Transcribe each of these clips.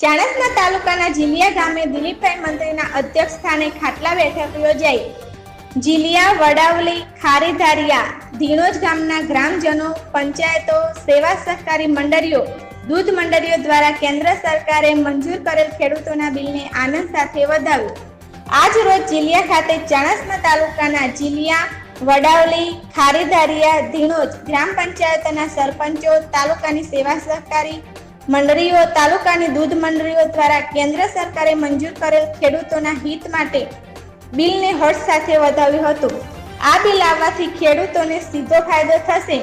ચાણસ્મા તાલુકાના જીલિયા ગામે દિલીપભાઈ મંત્રીના અધ્યક્ષ સ્થાને ખાટલા બેઠક યોજાઈ. જીલિયા, વડાવલી, ખારીધારિયા, ધીણોજ ગામના ગ્રામજનો, પંચાયતો, સેવા સહકારી મંડળીઓ, દૂધ મંડળીઓ દ્વારા કેન્દ્ર સરકારે મંજૂર કરેલ ખેડૂતોના બિલને આનંદ સાથે વધાવ્યું. આજ રોજ જીલિયા ખાતે ચાણસ્મા તાલુકાના જીલિયા, વડાવલી, ખારીધારિયા, ધીણોજ ગ્રામ પંચાયતના સરપંચો, તાલુકાની સેવા સહકારી મંડળીઓ, તાલુકાની દૂધ મંડળીઓ દ્વારા કેન્દ્ર સરકારે મંજૂર કરેલ ખેડૂતોના હિત માટે બિલને હર્ષ સાથે વધાવ્યું હતું. આ બિલ આવવાથી ખેડૂતોને સીધો ફાયદો થશે.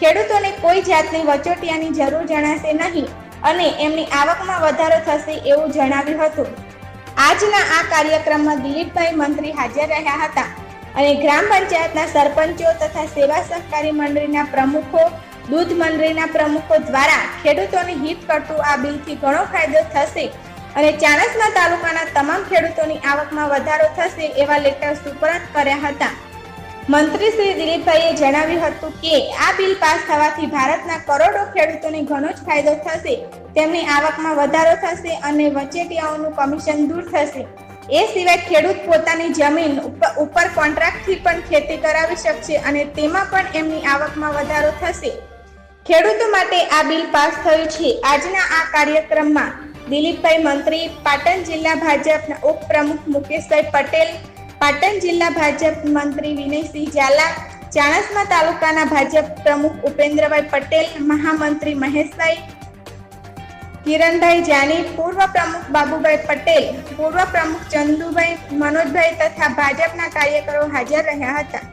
ખેડૂતોને કોઈ જાતની વચોટિયાની જરૂર જણાશે નહીં અને એમની આવકમાં વધારો થશે એવું જણાવ્યું હતું. આજના આ કાર્યક્રમમાં દિલીપભાઈ મંત્રી હાજર રહ્યા હતા અને ગ્રામ પંચાયતના સરપંચો તથા સેવા સહકારી મંડળીના પ્રમુખો, દૂધ મંડળીના પ્રમુખો દ્વારા ખેડૂતોને હિત કરતું આ બિલથી ઘણો ફાયદો થશે અને ચાણસ્મા તાલુકાના તમામ ખેડૂતોની આવકમાં વધારો થશે એવા લેટર સુપરત કર્યા હતા. મંત્રી શ્રી દિલીપભાઈએ જણાવ્યું હતું કે આ બિલ પાસ થવાથી ભારતના કરોડો ખેડૂતોને ઘણો જ ફાયદો થશે, તેમની આવકમાં વધારો થશે અને વચેટિયાઓનું કમિશન દૂર થશે. એ સિવાય ખેડૂત પોતાની જમીન ઉપર કોન્ટ્રાક્ટથી પણ ખેતી કરાવી શકશે અને તેમાં પણ એમની આવકમાં વધારો થશે. ખેડૂતો માટે આ બિલ પાસ થયું છે. આજના આ કાર્યક્રમમાં દિલીપભાઈ મંત્રી, પાટણ જિલ્લા ભાજપના ઉપપ્રમુખ મુકેશભાઈ પટેલ, પાટણ જિલ્લા ભાજપ મંત્રી વિનયસિંહ ઝાલા, ચાણસ્મા તાલુકાના ભાજપ પ્રમુખ ઉપેન્દ્રભાઈ પટેલ, મહામંત્રી મહેશભાઈ, કિરણભાઈ જાની, પૂર્વ પ્રમુખ બાબુભાઈ પટેલ, પૂર્વ પ્રમુખ ચંદુભાઈ, મનોજભાઈ તથા ભાજપના કાર્યકરો હાજર રહ્યા હતા.